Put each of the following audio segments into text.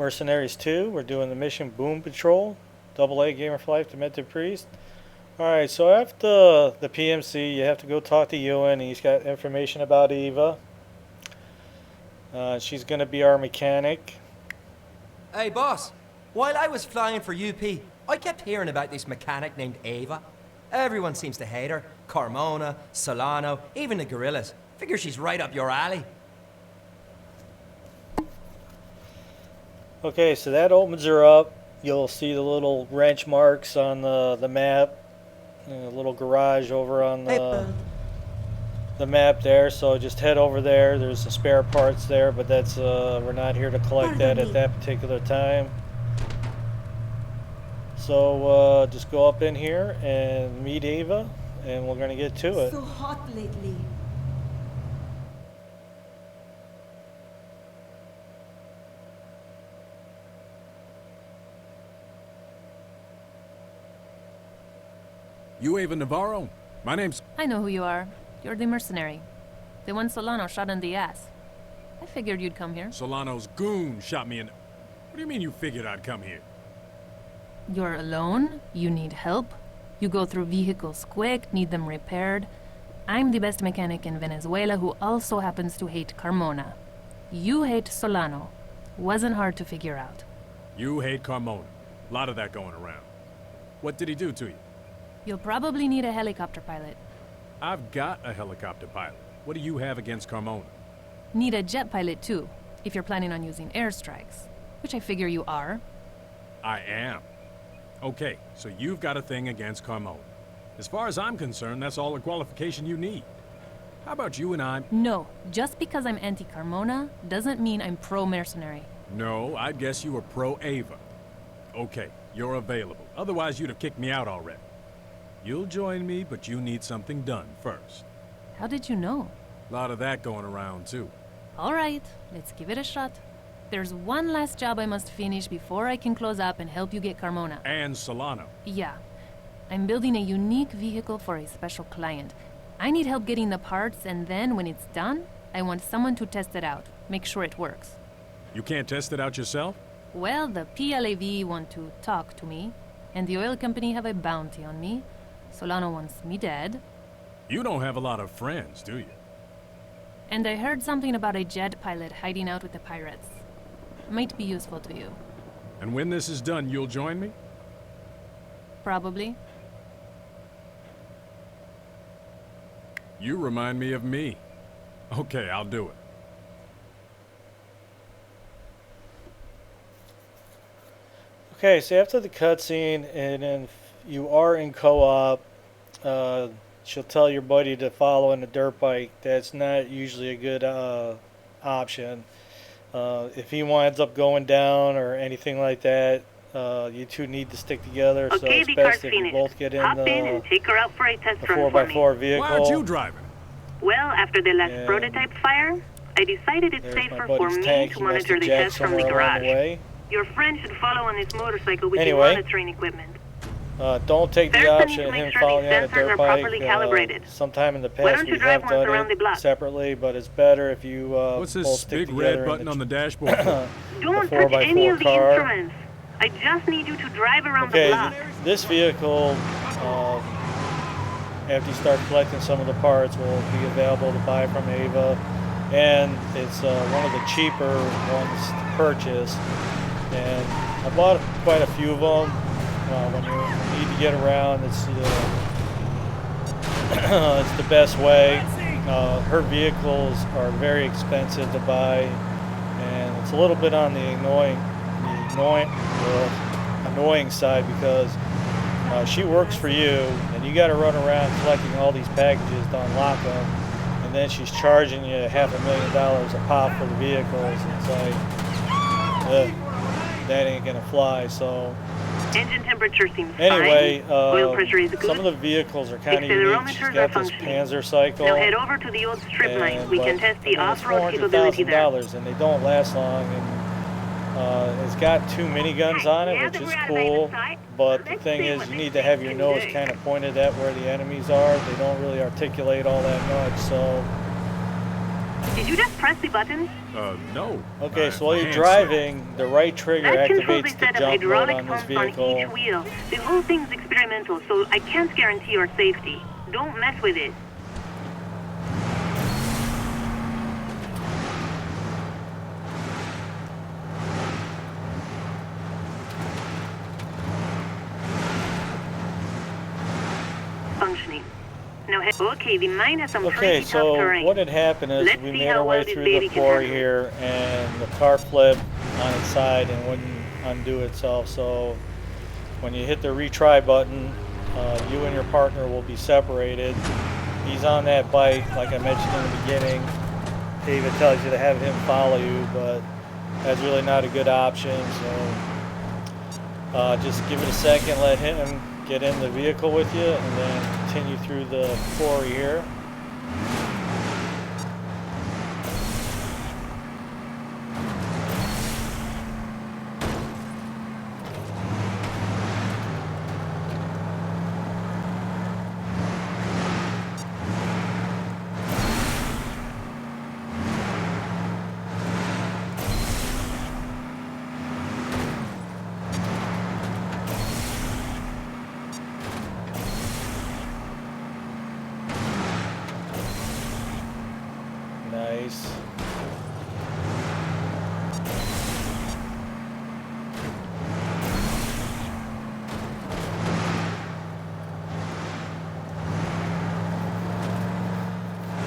Mercenaries 2. We're doing the mission Boom Patrol. AA Gamer for Life, Demented Priest. Alright, so after the PMC, you have to go talk to Ewan. He's got information about Eva. She's going to be our mechanic. Hey, boss. While I was flying for UP, I kept hearing about this mechanic named Ava. Everyone seems to hate her. Carmona, Solano, even the gorillas. Figure she's right up your alley. Okay, so that opens her up. You'll see the little wrench marks on the map. A little garage over on the map there, so just head over there. There's some spare parts there, but that's we're not here to collect that at that particular time. So just go up in here and meet Ava, and we're gonna get to it. So hot lately. You Ava Navarro? My name's... I know who you are. You're the mercenary. The one Solano shot in the ass. I figured you'd come here. Solano's goon shot me in... What do you mean you figured I'd come here? You're alone? You need help? You go through vehicles quick, need them repaired. I'm the best mechanic in Venezuela who also happens to hate Carmona. You hate Solano. Wasn't hard to figure out. You hate Carmona. A lot of that going around. What did he do to you? You'll probably need a helicopter pilot. I've got a helicopter pilot. What do you have against Carmona? Need a jet pilot too, if you're planning on using airstrikes. Which I figure you are. I am. Okay, so you've got a thing against Carmona. As far as I'm concerned, that's all the qualification you need. How about you and I? No, just because I'm anti-Carmona doesn't mean I'm pro-mercenary. No, I'd guess you were pro-Ava. Okay, you're available. Otherwise, you'd have kicked me out already. You'll join me, but you need something done first. How did you know? A lot of that going around, too. All right, let's give it a shot. There's one last job I must finish before I can close up and help you get Carmona. And Solano. Yeah. I'm building a unique vehicle for a special client. I need help getting the parts, and then when it's done, I want someone to test it out. Make sure it works. You can't test it out yourself? Well, the PLAV want to talk to me, and the oil company have a bounty on me. Solano wants me dead. You don't have a lot of friends, do you? And I heard something about a jet pilot hiding out with the pirates. Might be useful to you. And when this is done, you'll join me? Probably. You remind me of me. Okay, I'll do it. Okay, so after the cutscene, and then you are in co-op, she'll tell your buddy to follow in a dirt bike. That's not usually a good option. If he winds up going down or anything like that, you two need to stick together. So Okay, it's best if you both get in Hop in and take her out for a test run for me. 4x4 vehicle. Why aren't you driving? Well, after the last And prototype fire, I decided it's There's my safer for buddy's me tank. to He must monitor have the jacked test from the somewhere along the garage. way. Your friend should follow on his motorcycle with the Anyway. monitoring equipment. Don't take the First, I need option to of make him sure following these on a sensors dirt are bike. properly calibrated. Sometime in the Why past don't you we drive have once done around the it block? separately, but it's better if you What's both this stick big together red button in on the dashboard? Don't the touch any 4x4 of the car. instruments. I just need you to drive around the Okay, block. this vehicle, after you start collecting some of the parts, will be available to buy from Ava, and it's one of the cheaper ones to purchase. And I bought quite a few of them. When you need to get around, it's it's the best way. Her vehicles are very expensive to buy, and it's a little bit on the annoying side because she works for you, and you got to run around collecting all these packages to unlock them, and then she's charging you $500,000 a pop for the vehicles. It's like, that ain't gonna fly. So Engine temperature seems anyway, fine. Oil pressure is good. some of the vehicles are kind of unique. She's Accelerometers are got this functioning. Panzer cycle. Now head over to the old strip line. We can test the off-road capability there. $400,000, and they don't last long. And it's got 2 miniguns on it, which is cool. But the thing is, you need to have your nose kind of pointed at where the enemies are. They don't really articulate all that much. So Did you just press the button? No. Okay, so while you're Hands driving, the right trigger That controls a activates the set of jump mode hydraulic on this pumps on vehicle. each wheel. The whole thing's experimental, so I can't guarantee your safety. Don't mess with it. Functioning. Now, okay, the mine has some Okay, pretty tough so terrain. what had happened is Let's we see made how our way well this through baby the can quarry handle it. here, and the car flipped on its side and wouldn't undo itself. So when you hit the retry button, you and your partner will be separated. He's on that bike, like I mentioned in the beginning. David tells you to have him follow you, but that's really not a good option. So just give it a second, let him get in the vehicle with you, and then continue through the quarry here. Nice.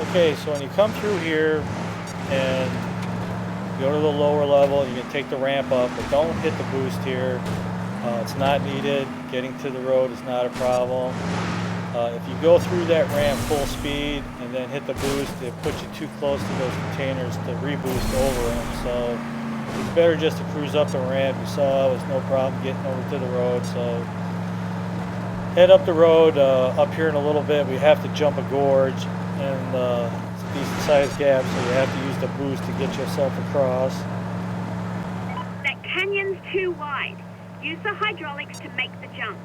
Okay, so when you come through here and go to the lower level, you can take the ramp up, but don't hit the boost here. It's not needed. Getting to the road is not a problem. If you go through that ramp full speed and then hit the boost, it puts you too close to those containers to reboost over them. So it's better just to cruise up the ramp. You saw it was no problem getting over to the road. So head up the road. Up here in a little bit, we have to jump a gorge, and it's a decent sized gap, so you have to use the boost to get yourself across. That canyon's too wide. Use the hydraulics to make the jump.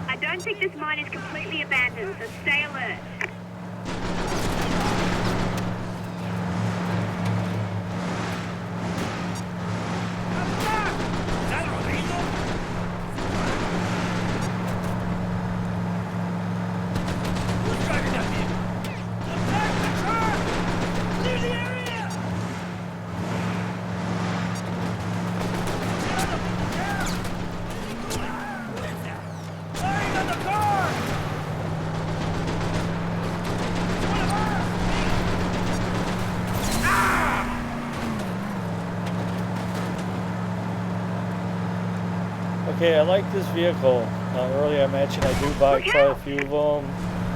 I don't think this mine is completely abandoned, so stay alert. Okay, I like this vehicle. Earlier I mentioned I do buy quite a few of them,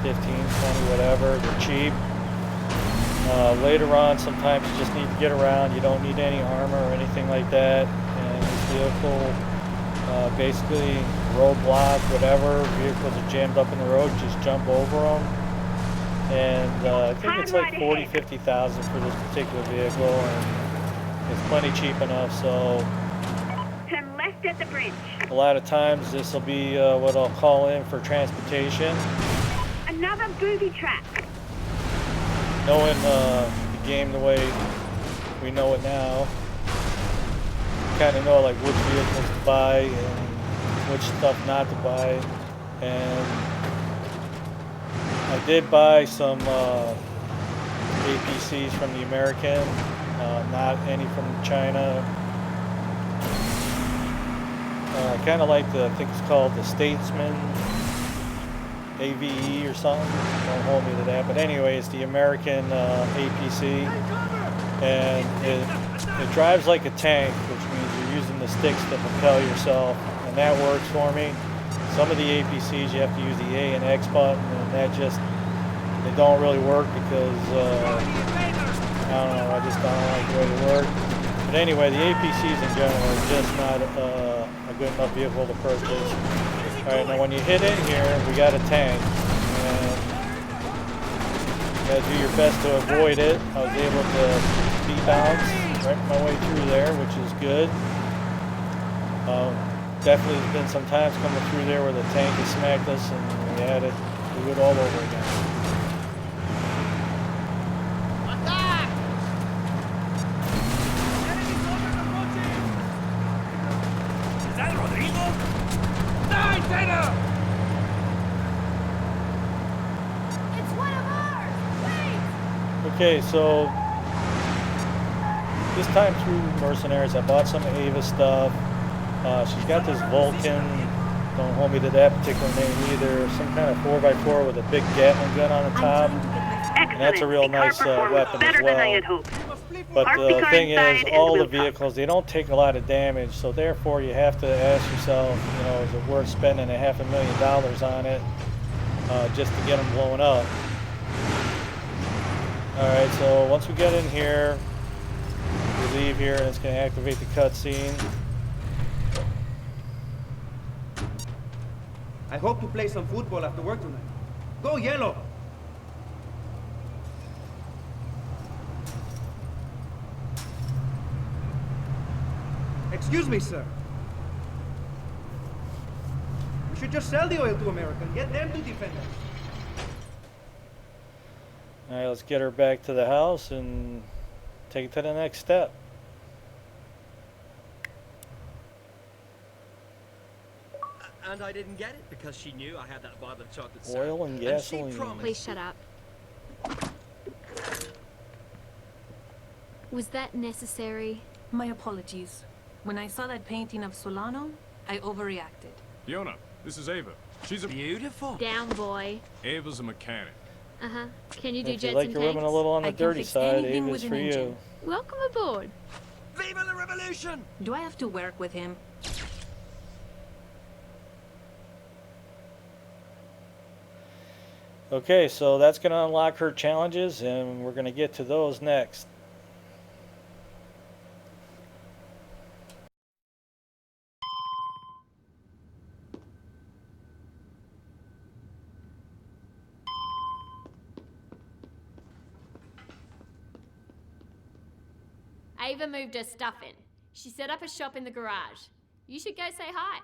15, 20, whatever. They're cheap. Later on, sometimes you just need to get around. You don't need any armor or anything like that. And this vehicle, basically, roadblock, whatever, vehicles are jammed up in the road, just jump over them. And I think it's like 40, 50,000 for this particular vehicle, and it's plenty cheap enough. So Turn left at the bridge. a lot of times this will be what I'll call in for transportation. Another booby trap. Knowing the game the way we know it now, you kind of know like which vehicles to buy and which stuff not to buy. And I did buy some APCs from the American, not any from China. I kind of like the, I think it's called the Statesman AVE or something. Don't hold me to that. But anyway, it's the American APC. And it drives like a tank, which means you're using the sticks to propel yourself. And that works for me. Some of the APCs you have to use the A and X button, and that just, they don't really work because, I don't know, I just don't like the way they work. But anyway, the APCs in general are just not a good enough vehicle to purchase. Alright, now when you hit in here, we got a tank. And you gotta do your best to avoid it. I was able to bounce right my way through there, which is good. definitely has been some times coming through there where the tank has smacked us and we had to do it all over again. Is that Rodrigo? Die, Taylor! It's one of ours! Wait! Okay, so this time through Mercenaries, I bought some Ava stuff. She's got this Vulcan, don't hold me to that particular name either, some kind of 4x4 with a big Gatling gun on the top. Excellent. That's a real The car nice performed weapon better as than I well. had hoped. But Park the the car thing is, inside and all the we'll talk. vehicles, they don't take a lot of damage, so therefore you have to ask yourself, you know, is it worth spending $500,000 on it just to get them blown up? Alright, so once we get in here, we leave here and it's going to activate the cutscene. I hope to play some football after work tonight. Go yellow! Excuse me, sir. We should just sell the oil to America and get them to defend us. Alright, let's get her back to the house and take it to the next step. And I didn't get it because she knew I had that bottle of chocolate syrup. Oil and she gasoline. promised. Please shut up. Was that necessary? My apologies. When I saw that painting of Solano, I overreacted. Fiona, this is Ava. She's a... Beautiful. Down, boy. Ava's a mechanic. Uh-huh. Can you do If you jets like and your women a tanks? little on the I can dirty fix side, anything Ava's with for an you. engine. Welcome aboard. Viva la revolution! Do I have to work with him? Okay, so that's going to unlock her challenges, and we're going to get to those next. Ava moved her stuff in. She set up a shop in the garage. You should go say hi.